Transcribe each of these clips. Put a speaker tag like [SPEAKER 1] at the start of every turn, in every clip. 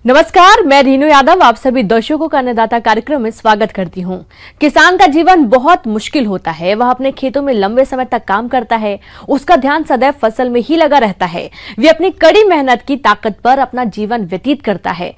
[SPEAKER 1] नमस्कार, मैं रीनू यादव आप सभी दर्शकों का अन्नदाता कार्यक्रम में स्वागत करती हूं। किसान का जीवन बहुत मुश्किल होता है। वह अपने खेतों में लंबे समय तक काम करता है। उसका ध्यान सदैव फसल में ही लगा रहता है। वे अपनी कड़ी मेहनत की ताकत पर अपना जीवन व्यतीत करता है।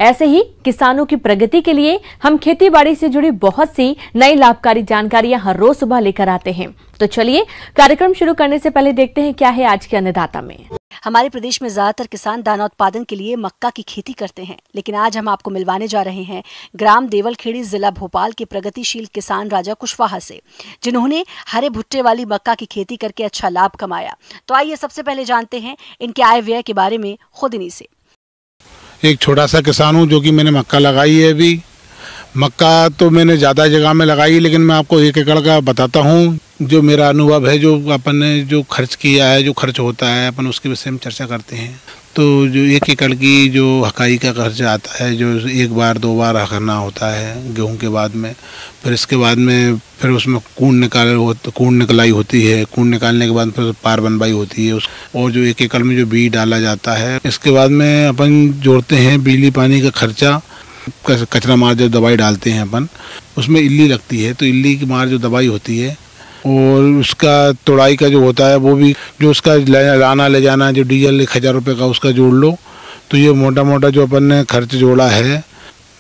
[SPEAKER 1] ऐसे ही किसानों की प्रगति के लिए हम खेती बाड़ी से जुड़ी बहुत सी नई लाभकारी जानकारियां हर रोज सुबह लेकर आते हैं। तो चलिए कार्यक्रम शुरू करने से पहले देखते हैं क्या है आज के अन्नदाता में।
[SPEAKER 2] हमारे प्रदेश में ज्यादातर किसान दाना उत्पादन के लिए मक्का की खेती करते हैं, लेकिन आज हम आपको मिलवाने जा रहे हैं ग्राम देवलखेड़ी जिला भोपाल के प्रगतिशील किसान राजा कुशवाहा से, जिन्होंने हरे भुट्टे वाली मक्का की खेती करके अच्छा लाभ कमाया। तो आइए सबसे पहले जानते हैं इनके आय व्यय के बारे में खुद इन्हीं से।
[SPEAKER 3] एक छोटा सा किसान हूँ जो कि मैंने मक्का लगाई है। अभी मक्का तो मैंने ज़्यादा जगह में लगाई, लेकिन मैं आपको 1 एकड़ का बताता हूँ जो मेरा अनुभव है, जो अपन ने जो खर्च किया है, जो खर्च होता है, अपन उसके विषय में चर्चा करते हैं। तो जो 1 एकड़ की जो हकाई का खर्च आता है, जो 1 बार 2 बार हकरना होता है गेहूं के बाद में, फिर इसके बाद में फिर उसमें कून निकलाई होती है। कून निकालने के बाद फिर पार बनवाई होती है और जो 1 एकड़ में जो बीज डाला जाता है, इसके बाद में अपन जोड़ते हैं बिजली पानी का खर्चा। कचरा मार जब दवाई डालते हैं अपन, उसमें इल्ली लगती है, तो इल्ली की मार जो दवाई होती है और उसका तोड़ाई का जो होता है वो भी, जो उसका लाना ले जाना, जो डीजल 1000 रुपये का उसका जोड़ लो, तो ये मोटा मोटा जो अपन ने खर्च जोड़ा है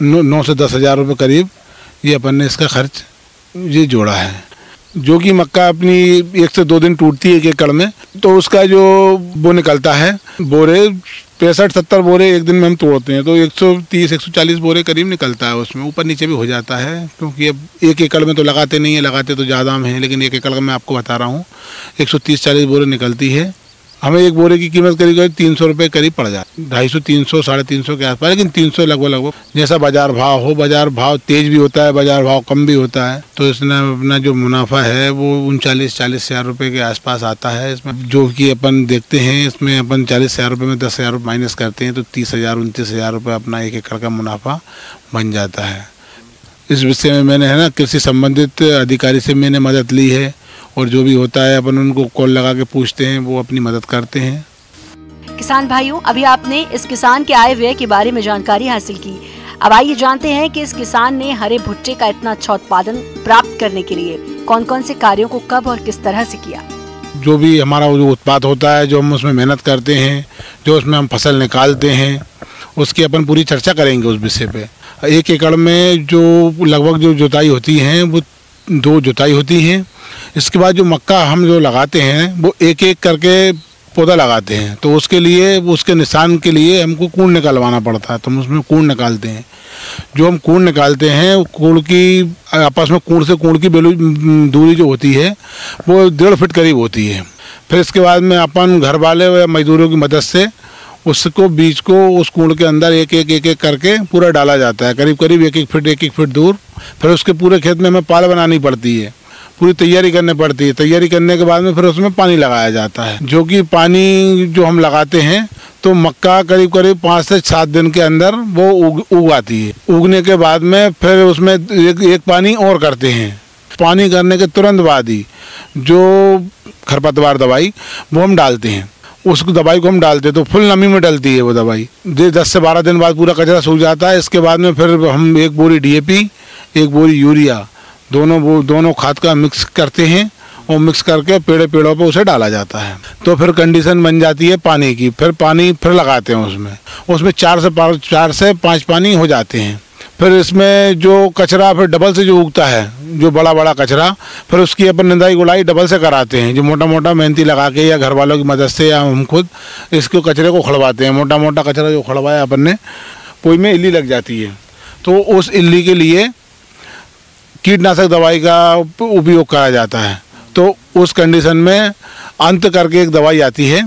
[SPEAKER 3] 9 से 10 हज़ार रुपये करीब, ये अपन ने इसका खर्च ये जोड़ा है। जो कि मक्का अपनी 1 से 2 दिन टूटती है 1 एकड़ में, तो उसका जो वो निकलता है बोरे 65-70 बोरे एक दिन में हम तोड़ते हैं, तो 130-140 बोरे करीब निकलता है। उसमें ऊपर नीचे भी हो जाता है, क्योंकि अब 1 एकड़ में तो लगाते नहीं है, लगाते तो ज़्यादा में है, लेकिन 1 एकड़ का मैं आपको बता रहा हूँ 130-140 बोरे निकलती है। हमें एक बोरे की कीमत करीब 300 रुपये करीब पड़ जाती है, 250, 300, 350 के आसपास, लेकिन 300 लगभग जैसा बाजार भाव हो। बाजार भाव तेज भी होता है, बाजार भाव कम भी होता है, तो इसमें अपना जो मुनाफा है वो 39-40 हज़ार रुपये के आसपास आता है। इसमें जो कि अपन देखते हैं, इसमें अपन 40 हज़ार रुपये में 10 हज़ार रुपये माइनस करते हैं, तो 30,000-29 हज़ार रुपये अपना 1 एकड़ का मुनाफा बन जाता है। इस विषय में मैंने है ना कृषि संबंधित अधिकारी से मैंने मदद ली है, और जो भी होता है अपन उनको कॉल लगा के पूछते हैं, वो अपनी मदद करते हैं।
[SPEAKER 2] किसान भाइयों, अभी आपने इस किसान के आय व्यय के बारे में जानकारी हासिल की। अब आइए जानते हैं कि इस किसान ने हरे भुट्टे का इतना अच्छा उत्पादन प्राप्त करने के लिए कौन कौन से कार्यों को कब और किस तरह से किया।
[SPEAKER 3] जो भी हमारा जो उत्पाद होता है, जो हम उसमें मेहनत करते हैं, जो उसमें हम फसल निकालते हैं, उसकी अपन पूरी चर्चा करेंगे उस विषय पे। 1 एकड़ में जो लगभग जो जुताई होती है वो 2 जुताई होती हैं। इसके बाद जो मक्का हम जो लगाते हैं वो एक एक करके पौधा लगाते हैं, तो उसके लिए उसके निशान के लिए हमको कूड़ निकालवाना पड़ता है, तो हम उसमें कूड़ निकालते हैं। जो हम कूड़ निकालते हैं, कूड़ की आपस में कूड़ से कूड़ की दूरी जो होती है वो 1.5 फीट करीब होती है। फिर इसके बाद में अपन घर वाले या मजदूरों की मदद से उसको बीज को उस कूड़ के अंदर एक एक करके पूरा डाला जाता है, करीब करीब 1 फीट दूर। फिर उसके पूरे खेत में हमें पाल बनानी पड़ती है, पूरी तैयारी करनी पड़ती है। तैयारी करने के बाद में फिर उसमें पानी लगाया जाता है, जो कि पानी जो हम लगाते हैं तो मक्का करीब करीब 5 से 7 दिन के अंदर वो उग आती है। उगने के बाद में फिर उसमें एक पानी और करते हैं। पानी करने के तुरंत बाद ही जो खरपतवार दवाई वो हम डालते हैं, उस दवाई को हम डालते हैं, तो फुल नमी में डलती है वो दवाई। 10 से 12 दिन बाद पूरा कचरा सूख जाता है। इसके बाद में फिर हम 1 बोरी DAP 1 बोरी यूरिया दोनों खाद का मिक्स करते हैं, और मिक्स करके पेड़ों पे उसे डाला जाता है। तो फिर कंडीशन बन जाती है पानी की। फिर पानी फिर लगाते हैं उसमें 4 से 5 पानी हो जाते हैं। फिर इसमें जो कचरा फिर डबल से जो उगता है, जो बड़ा कचरा, फिर उसकी अपन निंदाई गुड़ाई डबल से कराते हैं, जो मोटा मेहनती लगा के या घर वालों की मदद से या हम खुद इसको कचरे को खड़वाते हैं। मोटा कचरा जो खड़वाया अपन ने, पोई में इल्ली लग जाती है, तो उस इल्ली के लिए कीटनाशक दवाई का उपयोग करा जाता है। तो उस कंडीशन में अंत करके एक दवाई आती है,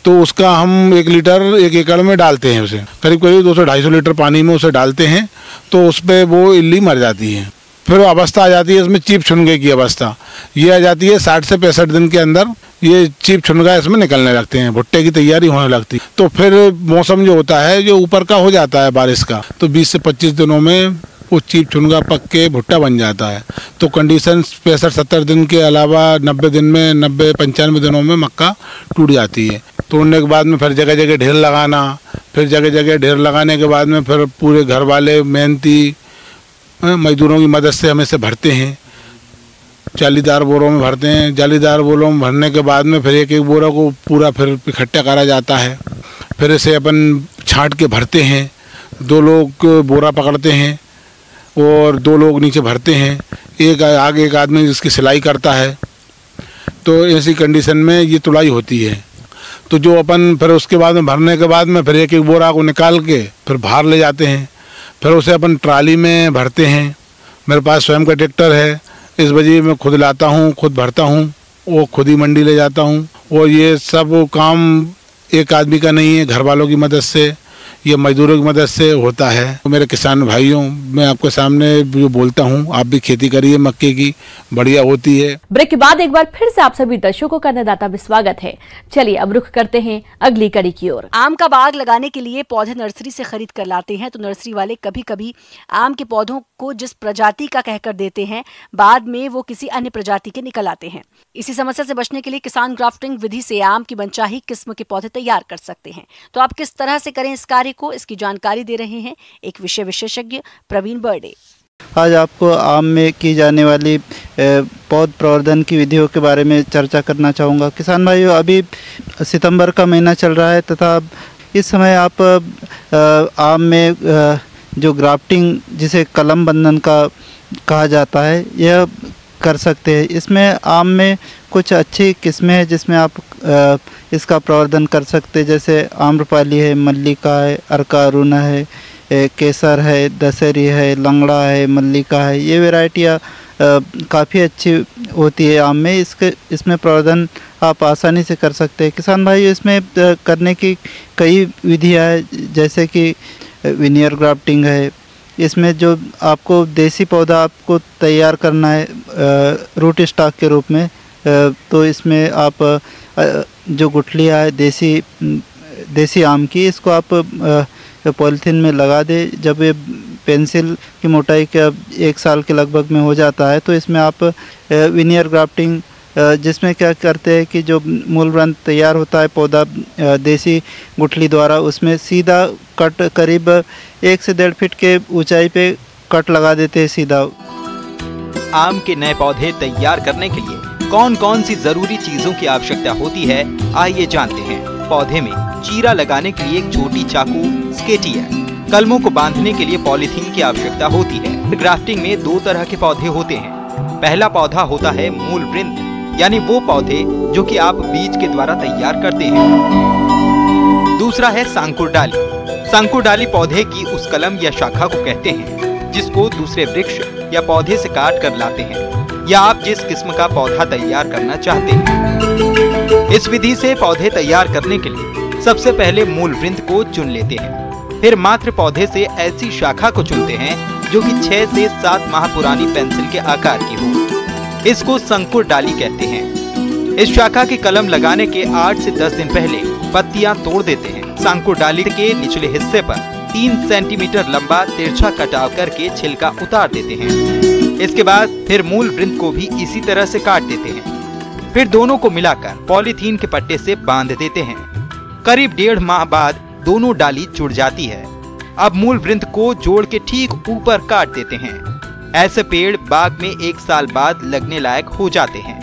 [SPEAKER 3] तो उसका हम 1 लीटर 1 एकड़ में डालते हैं। उसे करीब 200-250 लीटर पानी में उसे डालते हैं, तो उस पर वो इल्ली मर जाती है। फिर अवस्था आ जाती है इसमें चीप छुनगे की अवस्था, ये आ जाती है 60 से 65 दिन के अंदर ये चीप छुनगा इसमें निकलने लगते हैं, भुट्टे की तैयारी होने लगती। तो फिर मौसम जो होता है जो ऊपर का हो जाता है बारिश का, तो 20 से 25 दिनों में वो चीप चुनगा पक के भुट्टा बन जाता है। तो कंडीशन 65-70 दिन के अलावा 90 दिन में 90-95 दिनों में मक्का टूट जाती है। तोड़ने के बाद में फिर जगह जगह ढेर लगाना, फिर जगह जगह ढेर लगाने के बाद में फिर पूरे घर वाले मेहनती मजदूरों की मदद से हमें से भरते हैं। जालीदार बोरों में भरते हैं। जालीदार बोरों में भरने के बाद में फिर एक एक बोरा को पूरा फिर इकट्ठा करा जाता है। फिर इसे अपन छांट के भरते हैं। 2 लोग बोरा पकड़ते हैं और 2 लोग नीचे भरते हैं। एक आगे एक आदमी इसकी सिलाई करता है। तो ऐसी कंडीशन में ये तुड़ाई होती है। तो जो अपन फिर उसके बाद में भरने के बाद में फिर एक एक बोरा को निकाल के फिर बाहर ले जाते हैं। फिर उसे अपन ट्राली में भरते हैं। मेरे पास स्वयं का ट्रैक्टर है, इस वजह मैं खुद लाता हूँ, खुद भरता हूँ और खुद ही मंडी ले जाता हूँ। और ये सब काम एक आदमी का नहीं है, घर वालों की मदद से, ये मजदूरों की मदद से होता है। तो मेरे किसान भाइयों, मैं आपके सामने जो बोलता हूँ, आप भी खेती करिए मक्के की, बढ़िया होती है।
[SPEAKER 1] ब्रेक के बाद एक बार फिर से आप सभी दर्शकों का अन्नदाता में स्वागत है। चलिए अब रुख करते हैं अगली कड़ी की ओर।
[SPEAKER 2] आम का बाग लगाने के लिए पौधे नर्सरी से खरीद कर लाते हैं, तो नर्सरी वाले कभी कभी आम के पौधों को जिस प्रजाति का कहकर देते हैं, बाद में वो किसी अन्य प्रजाति के निकल आते हैं। इसी समस्या से बचने के लिए किसान ग्राफ्टिंग विधि से आम की मनचाही किस्म के पौधे तैयार कर सकते हैं। तो आप किस तरह से करें इस कार्य को, इसकी जानकारी दे रहे हैं एक विषय विशेषज्ञ प्रवीण बर्डे।
[SPEAKER 4] आज आपको आम में की जाने वाली पौध प्रवर्धन की विधियों के बारे में चर्चा करना चाहूँगा। किसान भाइयों, अभी सितंबर का महीना चल रहा है तथा इस समय आप आम में जो ग्राफ्टिंग जिसे कलम बंधन का कहा जाता है, यह कर सकते हैं। इसमें आम में कुछ अच्छी किस्में हैं जिसमें आप इसका प्रवर्धन कर सकते हैं, जैसे आम्रपाली है, मल्लिका है, अर्का अरुणा है, केसर है, दशहरी है, लंगड़ा है, मल्लिका है। ये वैरायटियाँ काफ़ी अच्छी होती है आम में। इसमें प्रवर्धन आप आसानी से कर सकते हैं। किसान भाई, इसमें करने की कई विधियाँ हैं, जैसे कि विनियर ग्राफ्टिंग है। इसमें जो आपको देसी पौधा आपको तैयार करना है रूट स्टॉक के रूप में, तो इसमें आप जो गुठलियाँ है देसी आम की, इसको आप पॉलीथीन में लगा दे। जब ये पेंसिल की मोटाई का 1 साल के लगभग में हो जाता है, तो इसमें आप विनियर ग्राफ्टिंग, जिसमें क्या करते हैं कि जो मूल ग्रंथ तैयार होता है पौधा देसी गुठली द्वारा, उसमें सीधा कट करीब 1 से 1.5 फीट के ऊंचाई पे कट लगा देते हैं सीधा।
[SPEAKER 5] आम के नए पौधे तैयार करने के लिए कौन कौन सी जरूरी चीजों की आवश्यकता होती है, आइए जानते हैं। पौधे में चीरा लगाने के लिए एक छोटी चाकू स्केटी है। कलमों को बांधने के लिए पॉलीथीन की आवश्यकता होती है। ग्राफ्टिंग में 2 तरह के पौधे होते हैं। पहला पौधा होता है मूल वृंत, यानी वो पौधे जो कि आप बीज के द्वारा तैयार करते हैं। दूसरा है सांकुर डाली। सांकुर डाली पौधे की उस कलम या शाखा को कहते हैं जिसको दूसरे वृक्ष या पौधे से काट कर लाते हैं, या आप जिस किस्म का पौधा तैयार करना चाहते हैं। इस विधि से पौधे तैयार करने के लिए सबसे पहले मूल वृंत को चुन लेते हैं। फिर मात्र पौधे से ऐसी शाखा को चुनते हैं जो कि 6 से 7 माह पुरानी पेंसिल के आकार की हो। इसको संकुर डाली कहते हैं। इस शाखा की कलम लगाने के 8 से 10 दिन पहले पत्तियां तोड़ देते हैं। संकुर डाली के निचले हिस्से पर 3 सेंटीमीटर लंबा तिरछा कटाव करके छिलका उतार देते हैं। इसके बाद फिर मूल वृंत को भी इसी तरह से काट देते हैं। फिर दोनों को मिलाकर पॉलीथीन के पट्टे से बांध देते हैं। करीब 1.5 माह बाद दोनों डाली जुड़ जाती है। अब मूल वृंत को जोड़ के ठीक ऊपर काट देते हैं। ऐसे पेड़ बाग में 1 साल बाद लगने लायक हो जाते हैं।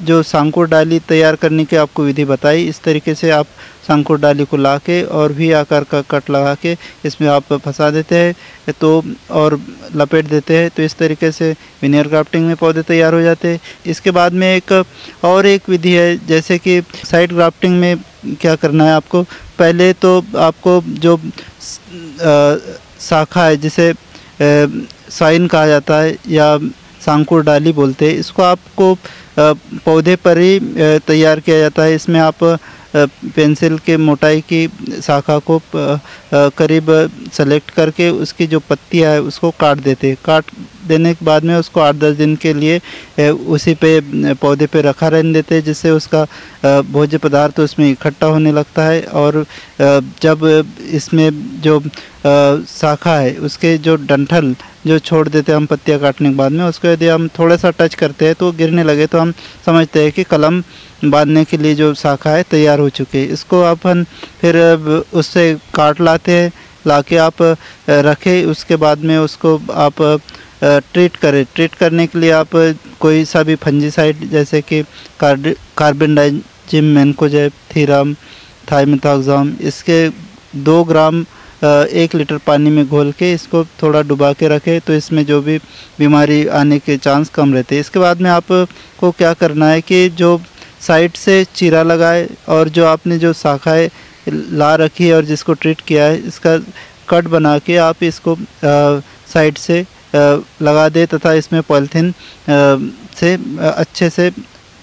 [SPEAKER 4] जो सांकुर डाली तैयार करने की आपको विधि बताई, इस तरीके से आप सांकुर डाली को लाके और भी आकार का कट लगा के इसमें आप फंसा देते हैं तो और लपेट देते हैं। तो इस तरीके से विनियर ग्राफ्टिंग में पौधे तैयार हो जाते हैं। इसके बाद में एक विधि है, जैसे कि साइड ग्राफ्टिंग में क्या करना है आपको। पहले तो आपको जो शाखा है जिसे साइन कहा जाता है या सांकुर डाली बोलते हैं, इसको आपको पौधे पर ही तैयार किया जाता है। इसमें आप पेंसिल के मोटाई की शाखा को करीब सेलेक्ट करके उसकी जो पत्तियां है उसको काट देते हैं। काट देने के बाद में उसको 8-10 दिन के लिए उसी पे पौधे पे रखा रहने देते हैं, जिससे उसका भोज्य पदार्थ उसमें इकट्ठा होने लगता है। और जब इसमें जो शाखा है उसके जो डंठल जो छोड़ देते हैं हम पत्तियां काटने के बाद में, उसको यदि हम थोड़ा सा टच करते हैं तो गिरने लगे तो हम समझते हैं कि कलम बांधने के लिए जो शाखा है तैयार हो चुकी है। इसको अपन फिर उससे काट लाते हैं, लाके आप रखें। उसके बाद में उसको आप ट्रीट करें। ट्रीट करने के लिए आप कोई सा भी फंजीसाइड जैसे कि कार्बेंडाजिम, मैनकोजेब, थीराम, थाइमेथाक्साम, इसके 2 ग्राम 1 लीटर पानी में घोल के इसको थोड़ा डुबा के रखें, तो इसमें जो भी बीमारी आने के चांस कम रहते हैं। इसके बाद में आपको क्या करना है कि जो साइड से चीरा लगाए और जो आपने जो शाखाएं ला रखी है और जिसको ट्रीट किया है, इसका कट बना के आप इसको साइड से लगा दे तथा इसमें पॉलीथीन से अच्छे से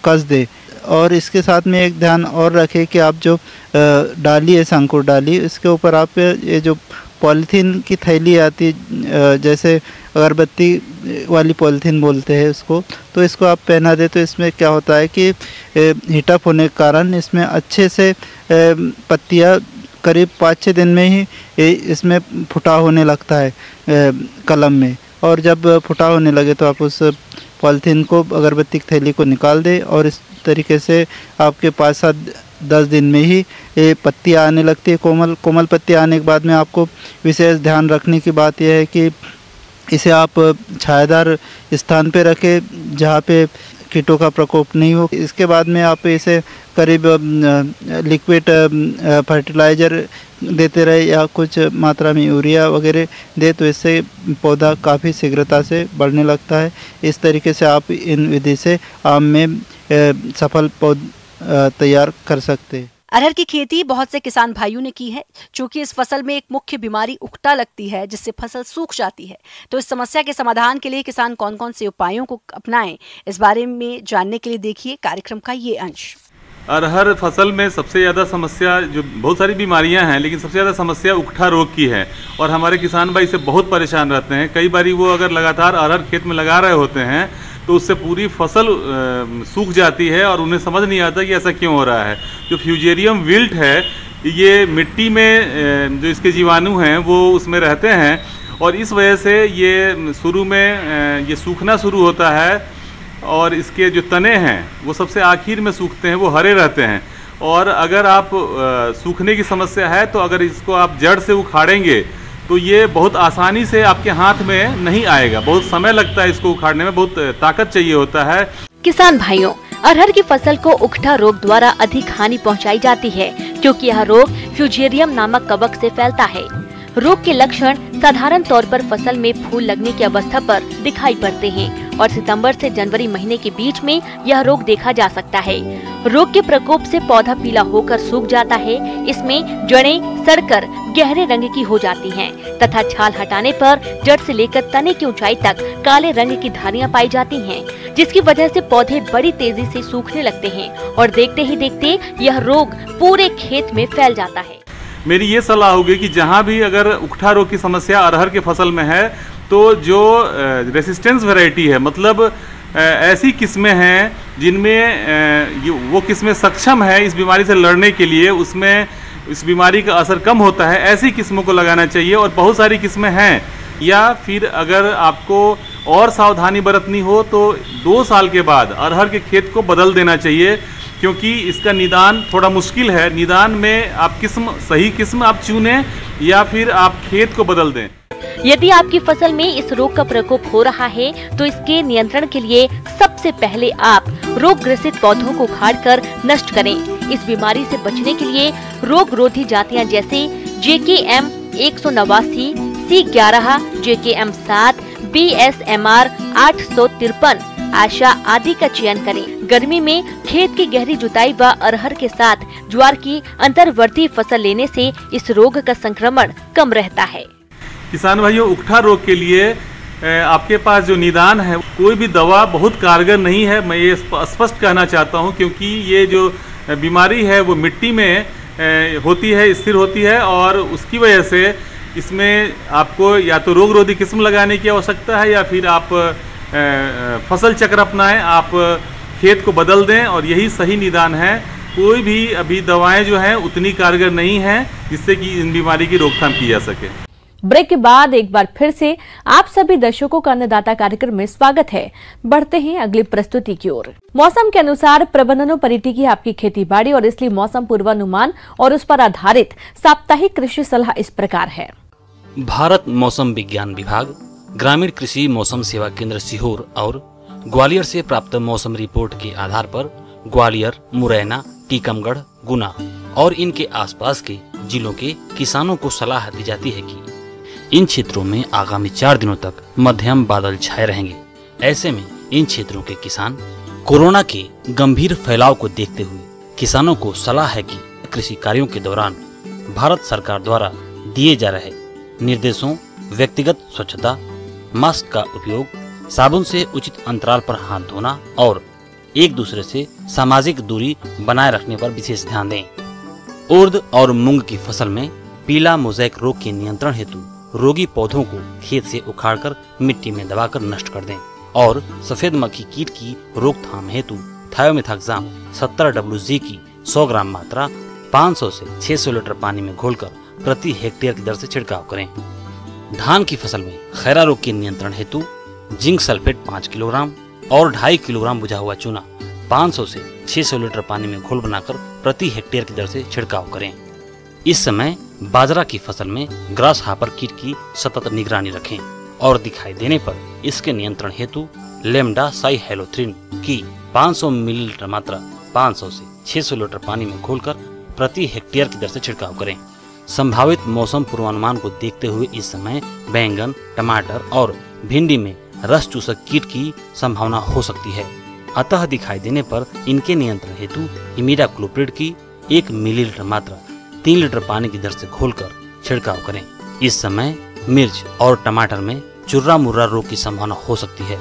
[SPEAKER 4] कस दे। और इसके साथ में एक ध्यान और रखें कि आप जो डाली है, शंकुर डाली, इसके ऊपर आप ये जो पॉलीथीन की थैली आती है, जैसे अगरबत्ती वाली पॉलीथीन बोलते हैं उसको, तो इसको आप पहना दे तो इसमें क्या होता है कि हीटअप होने के कारण इसमें अच्छे से पत्तियाँ करीब 5-6 दिन में ही इसमें फुटा होने लगता है कलम में। और जब फुटा होने लगे तो आप उस पॉलीथीन को, अगरबत्ती की थैली को निकाल दें और इस तरीके से आपके 5-7-10 दिन में ही ये पत्तियाँ आने लगती है। कोमल पत्तियाँ आने के बाद में आपको विशेष ध्यान रखने की बात यह है कि इसे आप छायादार स्थान पे रखें जहाँ पे कीटों का प्रकोप नहीं हो। इसके बाद में आप इसे करीब लिक्विड फर्टिलाइज़र देते रहे या कुछ मात्रा में यूरिया वगैरह दे, तो इससे पौधा काफ़ी शीघ्रता से बढ़ने लगता है। इस तरीके से आप इन विधि से आम में सफल पौधा तैयार कर सकते हैं।
[SPEAKER 2] अरहर की खेती बहुत से किसान भाइयों ने की है। चूंकि इस फसल में एक मुख्य बीमारी उकटा लगती है जिससे फसल सूख जाती है, तो इस समस्या के समाधान के लिए किसान कौन कौन से उपायों को अपनाएं, इस बारे में जानने के लिए देखिए कार्यक्रम का ये अंश।
[SPEAKER 6] अरहर फसल में सबसे ज़्यादा समस्या, जो बहुत सारी बीमारियां हैं लेकिन सबसे ज़्यादा समस्या उकठा रोग की है और हमारे किसान भाई इससे बहुत परेशान रहते हैं। कई बारी वो अगर लगातार अरहर खेत में लगा रहे होते हैं तो उससे पूरी फसल सूख जाती है और उन्हें समझ नहीं आता कि ऐसा क्यों हो रहा है। जो फ्यूजेरियम विल्ट है, ये मिट्टी में जो इसके जीवाणु हैं वो उसमें रहते हैं और इस वजह से ये शुरू में ये सूखना शुरू होता है और इसके जो तने हैं वो सबसे आखिर में सूखते हैं, वो हरे रहते हैं। और अगर आप सूखने की समस्या है तो अगर इसको आप जड़ से उखाड़ेंगे तो ये बहुत आसानी से आपके हाथ में नहीं आएगा, बहुत समय लगता है इसको उखाड़ने में, बहुत ताकत चाहिए होता है।
[SPEAKER 1] किसान भाइयों, अरहर की फसल को उकठा रोग द्वारा अधिक हानि पहुंचाई जाती है क्योंकि यह रोग फ्यूजेरियम नामक कवक से फैलता है। रोग के लक्षण साधारण तौर पर फसल में फूल लगने की अवस्था पर दिखाई पड़ते हैं और सितंबर से जनवरी महीने के बीच में यह रोग देखा जा सकता है। रोग के प्रकोप से पौधा पीला होकर सूख जाता है। इसमें जड़ें सड़कर गहरे रंग की हो जाती हैं तथा छाल हटाने पर जड़ से लेकर तने की ऊंचाई तक काले रंग की धारियां पाई जाती हैं, जिसकी वजह से पौधे बड़ी तेजी से सूखने लगते हैं और देखते ही देखते यह रोग पूरे खेत में फैल जाता है।
[SPEAKER 6] मेरी ये सलाह होगी कि जहाँ भी अगर उकठा रोग की समस्या अरहर के फसल में है तो जो रेसिस्टेंस वैरायटी है, मतलब ऐसी किस्में हैं जिनमें वो किस्में सक्षम है इस बीमारी से लड़ने के लिए, उसमें इस बीमारी का असर कम होता है, ऐसी किस्मों को लगाना चाहिए। और बहुत सारी किस्में हैं। या फिर अगर आपको और सावधानी बरतनी हो तो 2 साल के बाद अरहर के खेत को बदल देना चाहिए, क्योंकि इसका निदान थोड़ा मुश्किल है। निदान में आप सही किस्म आप चुनें या फिर आप खेत को बदल दें।
[SPEAKER 1] यदि आपकी फसल में इस रोग का प्रकोप हो रहा है तो इसके नियंत्रण के लिए सबसे पहले आप रोग ग्रसित पौधों को उखाड़कर नष्ट करें। इस बीमारी से बचने के लिए रोग रोधी जातियां जैसे JKM 189, C11, JKM 7, BSMR 853, आशा आदि का चयन करें। गर्मी में खेत की गहरी जुताई व अरहर के साथ ज्वार की अंतर्वर्ती फसल लेने से इस रोग का संक्रमण कम रहता है।
[SPEAKER 6] किसान भाइयों, उकठा रोग के लिए आपके पास जो निदान है, कोई भी दवा बहुत कारगर नहीं है, मैं ये स्पष्ट कहना चाहता हूँ, क्योंकि ये जो बीमारी है वो मिट्टी में होती है, स्थिर होती है और उसकी वजह से इसमें आपको या तो रोग रोधी किस्म लगाने की आवश्यकता है या फिर आप फसल चक्र अपनाएं, आप खेत को बदल दें और यही सही निदान है। कोई भी अभी दवाएं जो हैं उतनी कारगर नहीं हैं जिससे कि इन बीमारी की रोकथाम की जा सके।
[SPEAKER 1] ब्रेक के बाद एक बार फिर से आप सभी दर्शकों का अन्नदाता कार्यक्रम में स्वागत है। बढ़ते हैं अगली प्रस्तुति की ओर। मौसम के अनुसार प्रबंधनोपरिधि की आपकी खेती बाड़ी और इसलिए मौसम पूर्वानुमान और उस पर आधारित साप्ताहिक कृषि सलाह इस प्रकार है।
[SPEAKER 7] भारत मौसम विज्ञान विभाग, ग्रामीण कृषि मौसम सेवा केंद्र सीहोर और ग्वालियर से प्राप्त मौसम रिपोर्ट के आधार पर ग्वालियर, मुरैना, टीकमगढ़, गुना और इनके आसपास के जिलों के किसानों को सलाह दी जाती है कि इन क्षेत्रों में आगामी 4 दिनों तक मध्यम बादल छाए रहेंगे। ऐसे में इन क्षेत्रों के किसान कोरोना के गंभीर फैलाव को देखते हुए किसानों को सलाह है कि कृषि कार्यों के दौरान भारत सरकार द्वारा दिए जा रहे निर्देशों, व्यक्तिगत स्वच्छता, मास्क का उपयोग, साबुन से उचित अंतराल पर हाथ धोना और एक दूसरे से सामाजिक दूरी बनाए रखने पर विशेष ध्यान दें। उर्द और मूंग की फसल में पीला मोज़ेक रोग के नियंत्रण हेतु रोगी पौधों को खेत से उखाड़कर मिट्टी में दबाकर नष्ट कर दें और सफेद मक्खी कीट की रोकथाम हेतु थायोमेथाक्साम 70 WG की 100 ग्राम मात्रा 500 से 600 लीटर पानी में घोलकर प्रति हेक्टेयर की दर से छिड़काव करें। धान की फसल में खैरा रोग के नियंत्रण हेतु जिंक सल्फेट 5 किलोग्राम और 2.5 किलोग्राम बुझा हुआ चूना 500 से 600 लीटर पानी में घोल बनाकर प्रति हेक्टेयर की दर से छिड़काव करें। इस समय बाजरा की फसल में ग्रास हापर कीट की सतत निगरानी रखें और दिखाई देने पर इसके नियंत्रण हेतु लेमडा साइहेलोथ्रिन की 500 मिलीलीटर मात्रा 500 से 600 लीटर पानी में घोलकर प्रति हेक्टेयर की दर से छिड़काव करें। संभावित मौसम पूर्वानुमान को देखते हुए इस समय बैंगन, टमाटर और भिंडी में रस चूसक कीट की संभावना हो सकती है। अतः दिखाई देने पर इनके नियंत्रण हेतु इमिडाक्लोप्रिड की 1 मिलीलीटर मात्रा 3 लीटर पानी की दर से घोलकर छिड़काव करें। इस समय मिर्च और टमाटर में चुर्रा मुर्रा रोग की संभावना हो सकती है।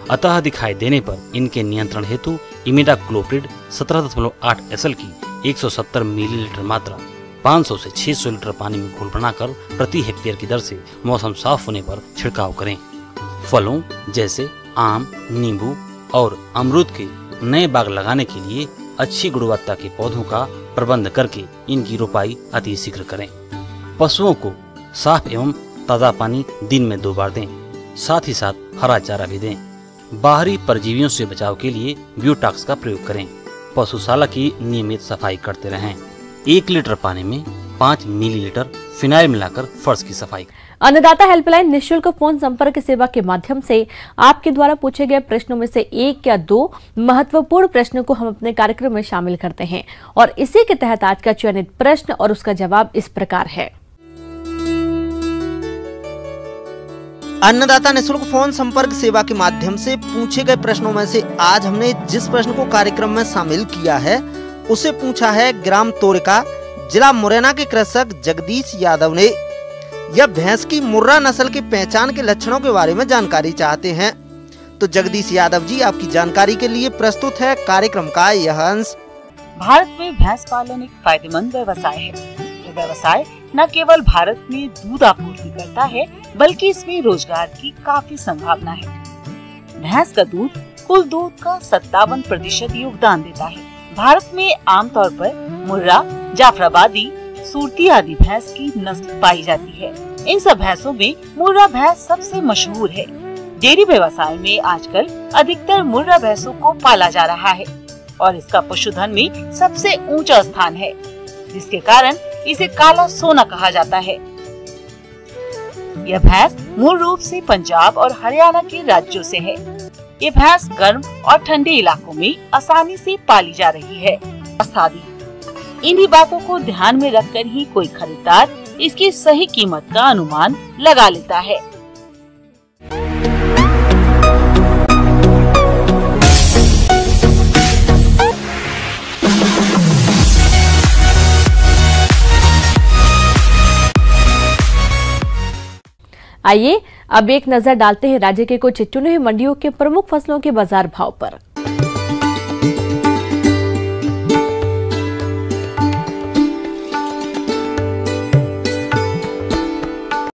[SPEAKER 7] अतः दिखाई देने पर इनके नियंत्रण हेतु इमिडाक्लोप्रिड 17.8 SL की 170 मिलीलीटर मात्रा 500 से 600 लीटर पानी में घोल बनाकर प्रति हेक्टेयर की दर से मौसम साफ होने पर छिड़काव करें। फलों जैसे आम, नींबू और अमरूद के नए बाग लगाने के लिए अच्छी गुणवत्ता के पौधों का प्रबंध करके इनकी रोपाई अति शीघ्र करें। पशुओं को साफ एवं ताज़ा पानी दिन में 2 बार दें, साथ ही साथ हरा चारा भी दें। बाहरी परजीवियों से बचाव के लिए ब्यूटॉक्स का प्रयोग करें। पशुशाला की नियमित सफाई करते रहें। 1 लीटर पानी में 5 मिलीलीटर फिनाइल मिलाकर फर्श की सफाई।
[SPEAKER 1] अन्नदाता हेल्पलाइन निःशुल्क फोन संपर्क सेवा के माध्यम से आपके द्वारा पूछे गए प्रश्नों में से 1 या 2 महत्वपूर्ण प्रश्नों को हम अपने कार्यक्रम में शामिल करते हैं और इसी के तहत आज का चयनित प्रश्न और उसका जवाब इस प्रकार है।
[SPEAKER 8] अन्नदाता निःशुल्क फोन संपर्क सेवा के माध्यम से पूछे गए प्रश्नों में से आज हमने जिस प्रश्न को कार्यक्रम में शामिल किया है उसे पूछा है ग्राम तोरका, जिला मुरैना के कृषक जगदीश यादव ने। यह भैंस की मुर्रा नस्ल की पहचान के लक्षणों के बारे में जानकारी चाहते हैं। तो जगदीश यादव जी, आपकी जानकारी के लिए प्रस्तुत है कार्यक्रम का यह अंश।
[SPEAKER 9] भारत में भैंस पालन एक फायदेमंद व्यवसाय है। यह व्यवसाय न केवल भारत में दूध आपूर्ति करता है बल्कि इसमें रोजगार की काफी संभावना है। भैंस का दूध कुल दूध का 57% योगदान देता है। भारत में आमतौर पर मुर्रा, जाफराबादी, सूरती आदि भैंस की नस्ल पाई जाती है। इन सब भैंसों में मुर्रा भैंस सबसे मशहूर है। डेयरी व्यवसाय में आजकल अधिकतर मुर्रा भैंसों को पाला जा रहा है और इसका पशुधन में सबसे ऊंचा स्थान है, जिसके कारण इसे काला सोना कहा जाता है। यह भैंस मूल रूप से पंजाब और हरियाणा के राज्यों से है। ये भैंस गर्म और ठंडे इलाकों में आसानी से पाली जा रही है। इन्हीं बातों को ध्यान में रखकर ही कोई खरीदार इसकी सही कीमत का अनुमान लगा लेता है।
[SPEAKER 1] आइए अब एक नजर डालते हैं राज्य के कुछ चुनी हुई मंडियों के प्रमुख फसलों के बाजार भाव पर।